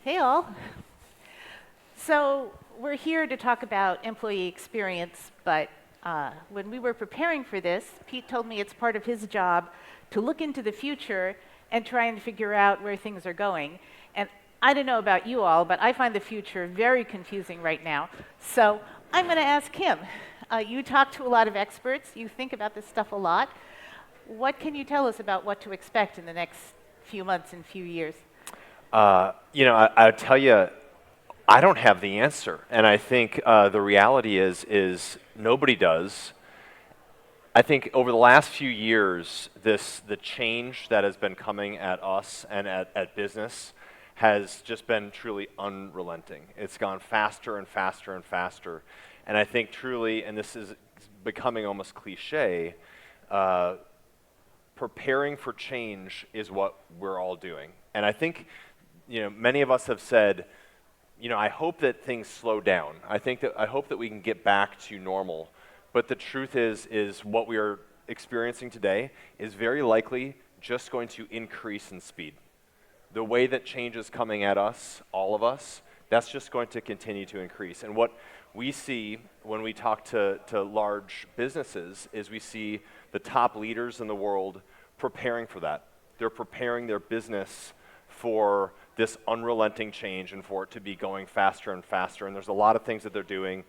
Hey all. So we're here to talk about employee experience, but when we were preparing for this, Pete told me it's part of his job to look into the future and try and figure out where things are going. And I don't know about you all, but I find the future very confusing right now. So I'm going to ask him. You talk to a lot of experts. You think about this stuff a lot. What can you tell us about what to expect in the next few months and few years? I'll tell you, I don't have the answer, and I think the reality is nobody does. I think over the last few years, the change that has been coming at us and at business has just been truly unrelenting. It's gone faster and faster and faster, and I think truly, and this is becoming almost cliche, preparing for change is what we're all doing, and I think. Many of us have said, I hope that things slow down. I hope that we can get back to normal. But the truth is what we are experiencing today is very likely just going to increase in speed. The way that change is coming at us, all of us, that's just going to continue to increase. And what we see when we talk to large businesses is we see the top leaders in the world preparing for that. They're preparing their business for this unrelenting change and for it to be going faster and faster. And there's a lot of things that they're doing.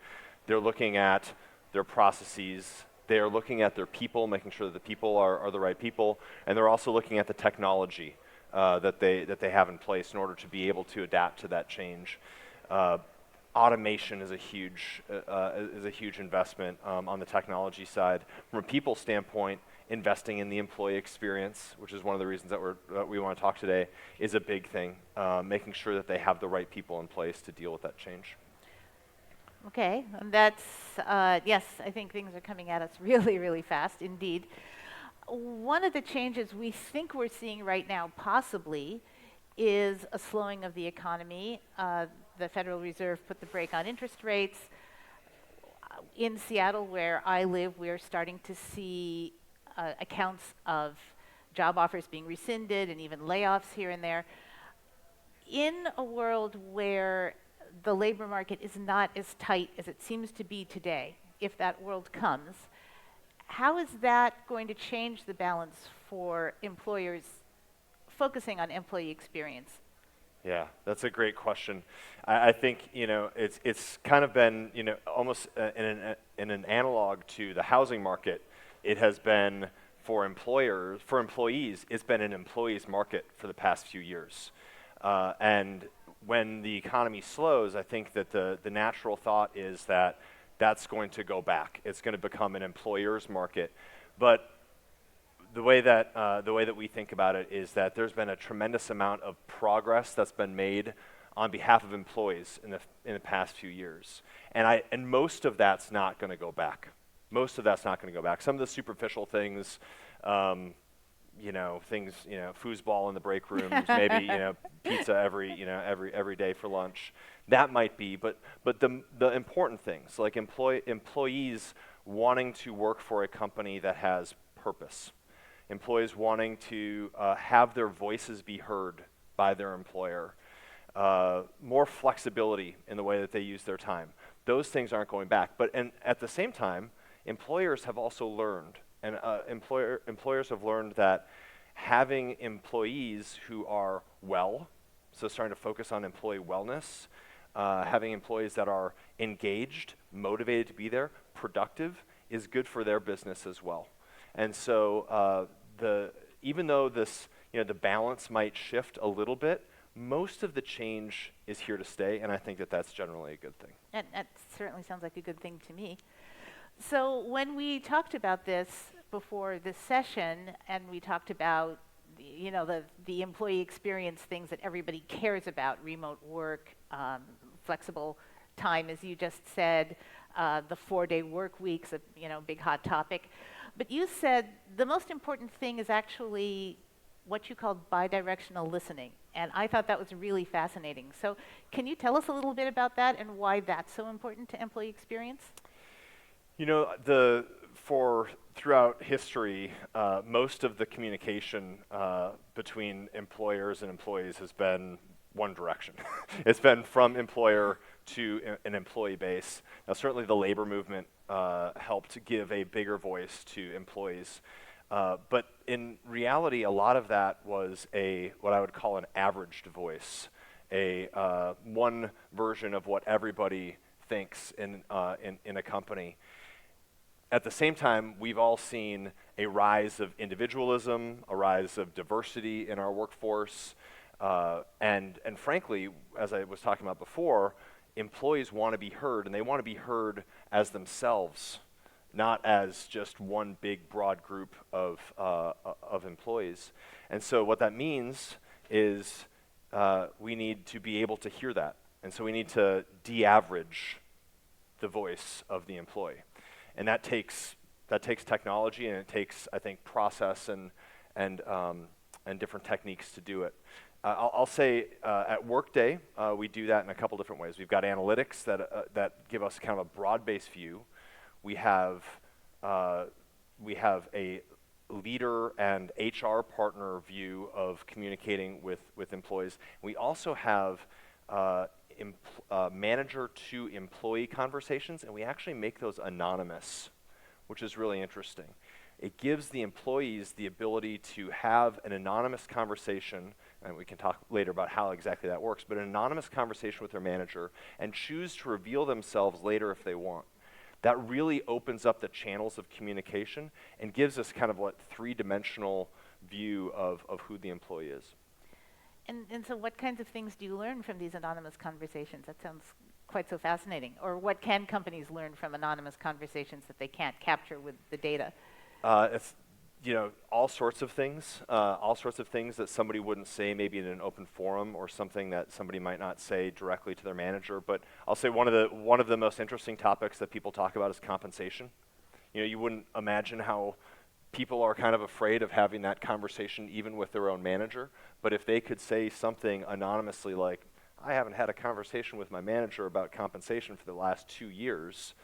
They're looking at their processes. They're looking at their people, making sure that the people are the right people. And they're also looking at the technology that they have in place in order to be able to adapt to that change. Automation is a huge investment on the technology side. From a people standpoint, investing in the employee experience, which is one of the reasons that we want to talk today, is a big thing. Making sure that they have the right people in place to deal with that change. Okay, and that's, yes, I think things are coming at us really, really fast indeed. One of the changes we think we're seeing right now, possibly, is a slowing of the economy. The Federal Reserve put the brake on interest rates. In Seattle, where I live, we're starting to see accounts of job offers being rescinded and even layoffs here and there. In a world where the labor market is not as tight as it seems to be today, if that world comes, how is that going to change the balance for employers focusing on employee experience? Yeah, that's a great question. I think it's kind of been almost in an analog to the housing market. It has been for employees, it's been an employees market for the past few years. And when the economy slows, I think that the natural thought is that that's going to go back. It's going to become an employer's market. But the way that we think about it is that there's been a tremendous amount of progress that's been made on behalf of employees in the past few years. And most of that's not going to go back. Some of the superficial things, foosball in the break rooms, maybe pizza every day for lunch. That might be, but the important things like employees wanting to work for a company that has purpose, employees wanting to have their voices be heard by their employer, more flexibility in the way that they use their time. Those things aren't going back, and at the same time, employers have also learned, and employers have learned that having employees who are well, so starting to focus on employee wellness, having employees that are engaged, motivated to be there, productive, is good for their business as well. And so even though the balance might shift a little bit, most of the change is here to stay, and I think that that's generally a good thing. And that certainly sounds like a good thing to me. So when we talked about this before this session, and we talked about the employee experience things that everybody cares about, remote work, flexible time, as you just said, the 4-day work week's a big hot topic. But you said the most important thing is actually what you called bidirectional listening. And I thought that was really fascinating. So can you tell us a little bit about that and why that's so important to employee experience? Throughout history, most of the communication between employers and employees has been one direction. It's been from employer to an employee base. Now, certainly the labor movement helped give a bigger voice to employees. But in reality, a lot of that was what I would call an averaged voice, one version of what everybody thinks in a company. At the same time, we've all seen a rise of individualism, a rise of diversity in our workforce, and frankly, as I was talking about before, employees want to be heard, and they want to be heard as themselves, not as just one big broad group of employees. And so what that means is we need to be able to hear that. And so we need to de-average the voice of the employee. And that takes technology, and it takes, I think, process and different techniques to do it. I'll say at Workday, we do that in a couple different ways. We've got analytics that give us kind of a broad-based view. We have a leader and HR partner view of communicating with employees. We also have manager to employee conversations, and we actually make those anonymous, which is really interesting. It gives the employees the ability to have an anonymous conversation, and we can talk later about how exactly that works, but an anonymous conversation with their manager and choose to reveal themselves later if they want. That really opens up the channels of communication and gives us kind of what three-dimensional view of who the employee is. And so what kinds of things do you learn from these anonymous conversations? That sounds quite so fascinating. Or what can companies learn from anonymous conversations that they can't capture with the data? It's all sorts of things that somebody wouldn't say maybe in an open forum, or something that somebody might not say directly to their manager. But I'll say one of the most interesting topics that people talk about is compensation. You wouldn't imagine how people are kind of afraid of having that conversation even with their own manager. But if they could say something anonymously like, I haven't had a conversation with my manager about compensation for the last 2 years,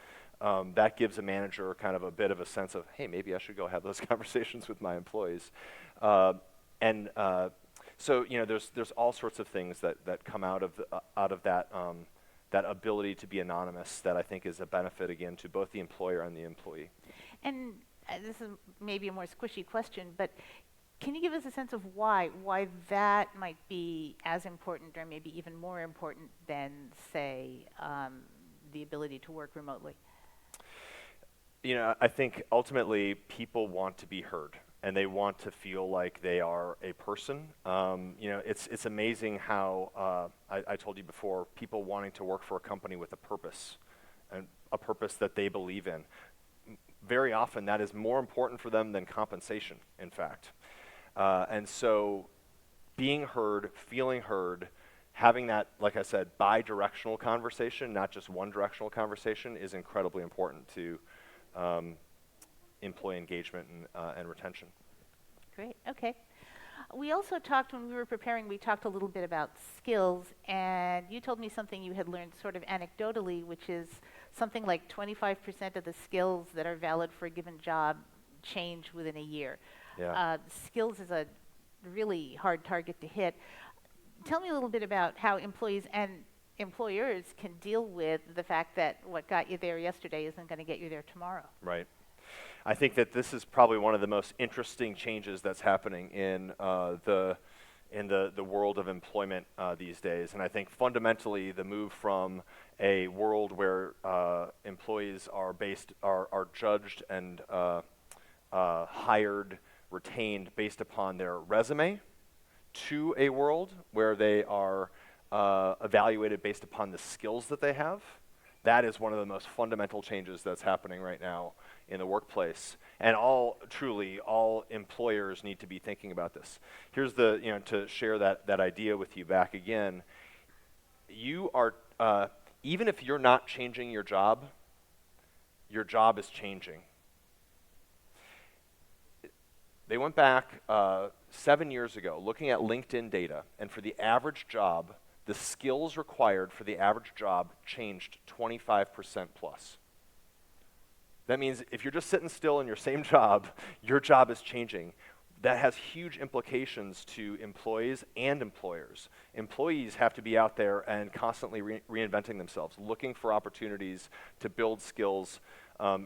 that gives a manager kind of a bit of a sense of, hey, maybe I should go have those conversations with my employees. So there's all sorts of things that come out of that ability to be anonymous that I think is a benefit, again, to both the employer and the employee. And this is maybe a more squishy question, but can you give us a sense of why that might be as important, or maybe even more important than, say, the ability to work remotely? I think ultimately people want to be heard, and they want to feel like they are a person. It's amazing how I told you before, people wanting to work for a company with a purpose, and a purpose that they believe in. Very often that is more important for them than compensation, in fact. And so being heard, feeling heard, having that, like I said, bi-directional conversation, not just one-directional conversation, is incredibly important to employee engagement and retention. Great, okay. We also talked, when we were preparing, we talked a little bit about skills, and you told me something you had learned sort of anecdotally, which is something like 25% of the skills that are valid for a given job change within a year. Yeah. Skills is a really hard target to hit. Tell me a little bit about how employees and employers can deal with the fact that what got you there yesterday isn't going to get you there tomorrow. Right. I think that this is probably one of the most interesting changes that's happening in the world of employment these days. And I think fundamentally the move from a world where employees are judged and hired, retained based upon their resume, to a world where they are evaluated based upon the skills that they have. That is one of the most fundamental changes that's happening right now in the workplace. And all employers need to be thinking about this. Here's to share that idea with you back again. You are, even if you're not changing your job is changing. They went back 7 years ago looking at LinkedIn data, and for the average job, the skills required for the average job changed 25% plus. That means if you're just sitting still in your same job, your job is changing. that has huge implications to employees and employers. Employees have to be out there and constantly reinventing themselves, looking for opportunities to build skills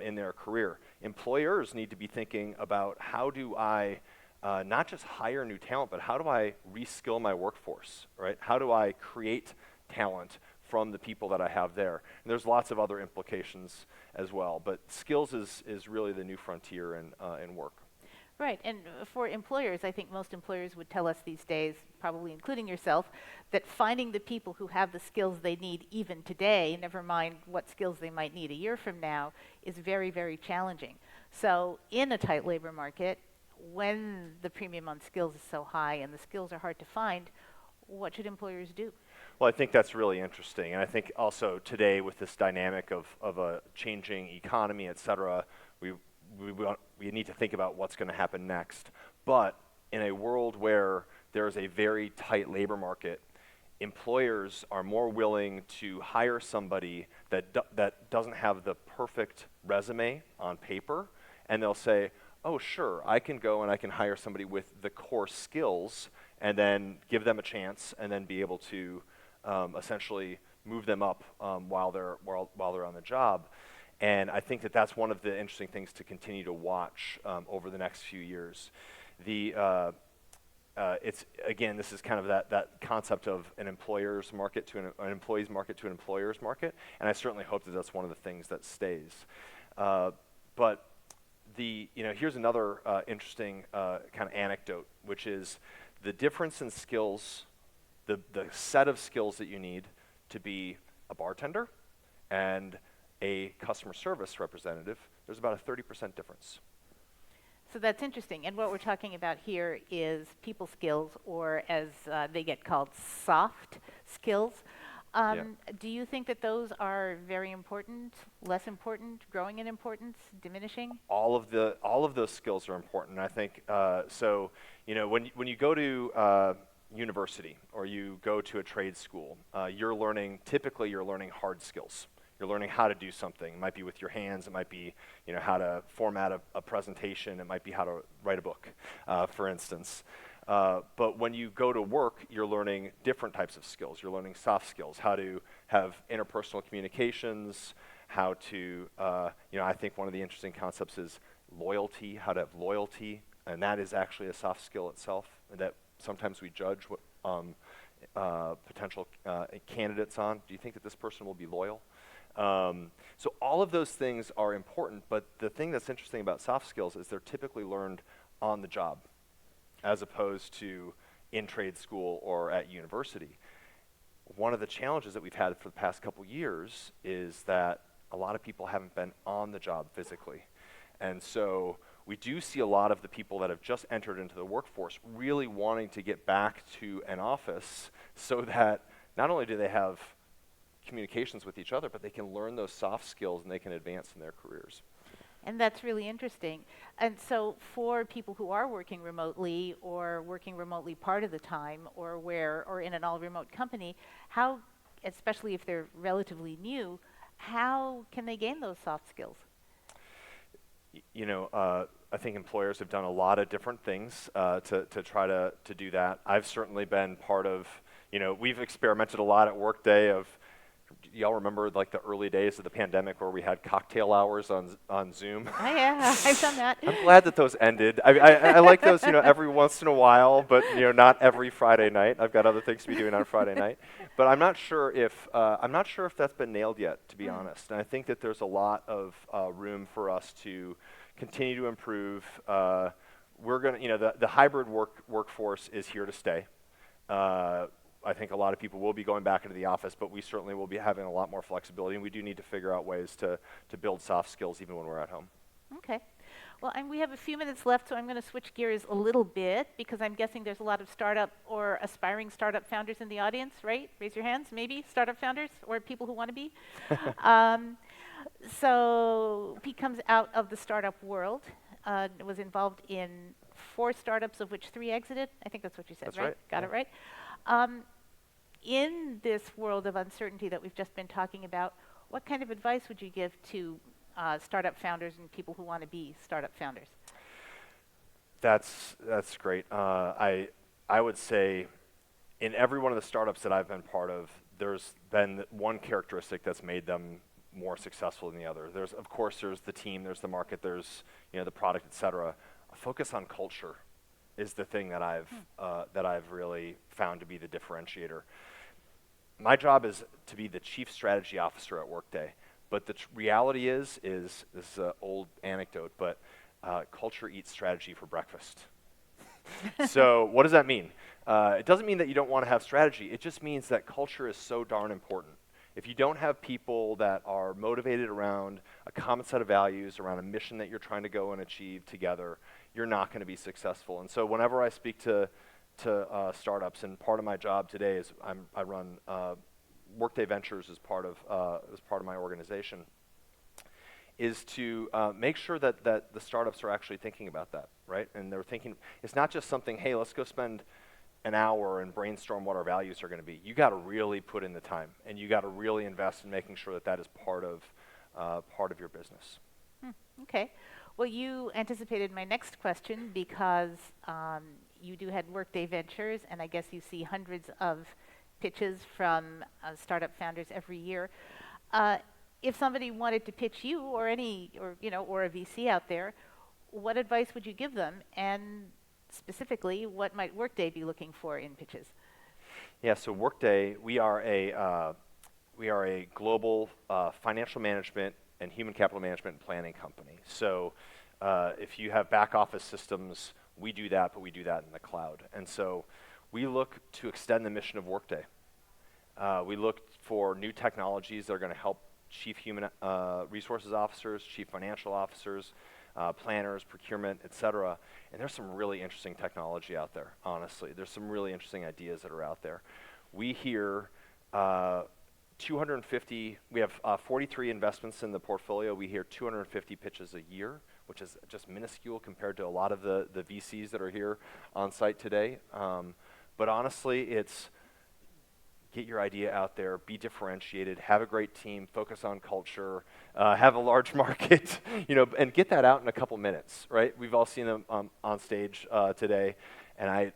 in their career. Employers need to be thinking about how do I not just hire new talent, but how do I reskill my workforce, right? How do I create talent from the people that I have there? And there's lots of other implications as well, but skills is really the new frontier in work. Right, and for employers, I think most employers would tell us these days, probably including yourself, that finding the people who have the skills they need even today, never mind what skills they might need a year from now, is very, very challenging. So in a tight labor market, when the premium on skills is so high and the skills are hard to find, what should employers do? Well, I think that's really interesting, and I think also today with this dynamic of a changing economy, et cetera, we need to think about what's going to happen next. But in a world where there is a very tight labor market, employers are more willing to hire somebody that doesn't have the perfect resume on paper, and they'll say, oh, sure, I can go and I can hire somebody with the core skills and then give them a chance and then be able to essentially move them up while they're on the job. And I think that that's one of the interesting things to continue to watch over the next few years. It's again, this is kind of that concept of an employer's market to an employee's market to an employer's market, and I certainly hope that that's one of the things that stays. But here's another interesting kind of anecdote, which is the difference in skills, the set of skills that you need to be a bartender and a customer service representative. There's about a 30% difference. So that's interesting. And what we're talking about here is people skills, or as they get called, soft skills. Do you think that those are very important, less important, growing in importance, diminishing? All of those skills are important. I think so. When you go to university or you go to a trade school, typically you're learning hard skills. You're learning how to do something. It might be with your hands. It might be how to format a presentation. It might be how to write a book, for instance. But when you go to work, you're learning different types of skills. You're learning soft skills, how to have interpersonal communications, how to, I think one of the interesting concepts is loyalty, how to have loyalty, and that is actually a soft skill itself that sometimes we judge potential candidates on. Do you think that this person will be loyal? So all of those things are important, but the thing that's interesting about soft skills is they're typically learned on the job, as opposed to in trade school or at university. One of the challenges that we've had for the past couple years is that a lot of people haven't been on the job physically. And so we do see a lot of the people that have just entered into the workforce really wanting to get back to an office so that not only do they have communications with each other, but they can learn those soft skills and they can advance in their careers. And that's really interesting. And so for people who are working remotely or working remotely part of the time or in an all-remote company, how, especially if they're relatively new, how can they gain those soft skills? I think employers have done a lot of different things to try to do that. I've certainly been part of, we've experimented a lot at Workday of, y'all remember like the early days of the pandemic where we had cocktail hours on Zoom? Oh yeah, I've done that. I'm glad that those ended. I like those, every once in a while, but not every Friday night. I've got other things to be doing on Friday night. But I'm not sure if that's been nailed yet, to be honest. And I think that there's a lot of room for us to continue to improve. We're gonna, the hybrid workforce is here to stay. I think a lot of people will be going back into the office, but we certainly will be having a lot more flexibility, and we do need to figure out ways to build soft skills even when we're at home. Okay. Well, and we have a few minutes left, so I'm going to switch gears a little bit because I'm guessing there's a lot of startup or aspiring startup founders in the audience, right? Raise your hands, maybe, startup founders or people who want to be. So Pete comes out of the startup world, was involved in 4 startups, of which 3 exited. I think that's what you said, that's right? Got it right? In this world of uncertainty that we've just been talking about, what kind of advice would you give to startup founders and people who want to be startup founders? That's great. I would say in every one of the startups that I've been part of, there's been one characteristic that's made them more successful than the other. Of course, there's the team, there's the market, there's the product, et cetera. A focus on culture is the thing that I've really found to be the differentiator. My job is to be the chief strategy officer at Workday, but the reality is this is an old anecdote, but culture eats strategy for breakfast. So what does that mean? It doesn't mean that you don't want to have strategy. It just means that culture is so darn important. If you don't have people that are motivated around a common set of values, around a mission that you're trying to go and achieve together, you're not going to be successful. And so whenever I speak to startups, and part of my job today is I run Workday Ventures as part of my organization, is to make sure that the startups are actually thinking about that, right? And they're thinking, it's not just something, hey, let's go spend an hour and brainstorm what our values are going to be. You got to really put in the time, and you got to really invest in making sure that that is part of your business. Okay. Well, you anticipated my next question because you do had Workday Ventures, and I guess you see hundreds of pitches from startup founders every year. If somebody wanted to pitch you or a VC out there, what advice would you give them? And specifically, what might Workday be looking for in pitches? Yeah, so Workday, we are a global financial management and human capital management and planning company. So if you have back office systems, we do that, but we do that in the cloud. And so we look to extend the mission of Workday. We look for new technologies that are going to help chief human resources officers, chief financial officers, planners, procurement, et cetera. And there's some really interesting technology out there, honestly. There's some really interesting ideas that are out there. We hear 250, we have 43 investments in the portfolio. We hear 250 pitches a year, which is just minuscule compared to a lot of the VCs that are here on site today. But honestly, it's get your idea out there, be differentiated, have a great team, focus on culture, have a large market, and get that out in a couple minutes, right? We've all seen them on stage today, and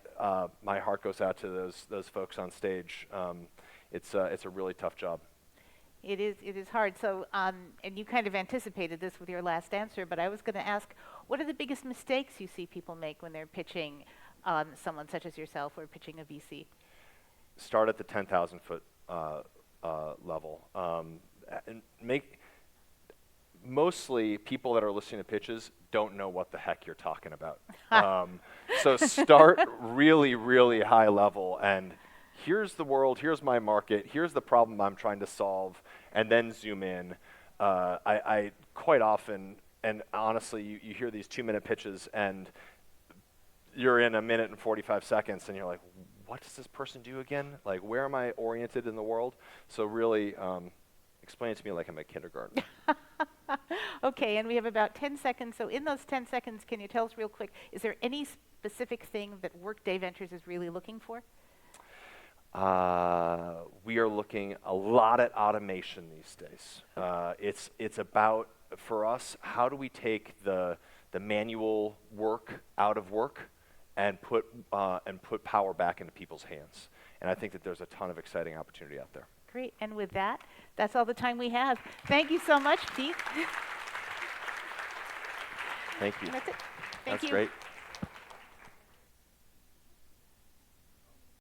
my heart goes out to those folks on stage. It's a really tough job. It is hard. So, and you kind of anticipated this with your last answer, but I was going to ask, what are the biggest mistakes you see people make when they're pitching someone such as yourself or pitching a VC? Start at the 10,000 foot level. And mostly people that are listening to pitches don't know what the heck you're talking about. So start really, really high level, and here's the world, here's my market, here's the problem I'm trying to solve, and then zoom in. I quite often, and honestly, you hear these 2-minute pitches, and you're in 1 minute and 45 seconds, and you're like, what does this person do again? Like, where am I oriented in the world? So really, explain it to me like I'm a kindergartner. Okay, and we have about 10 seconds. So in those 10 seconds, can you tell us real quick, is there any specific thing that Workday Ventures is really looking for? We are looking a lot at automation these days. It's about, for us, how do we take the manual work out of work and put power back into people's hands. And I think that there's a ton of exciting opportunity out there. Great, and with that, that's all the time we have. Thank you so much, Pete. Thank you. And that's it. Thank That's you. great.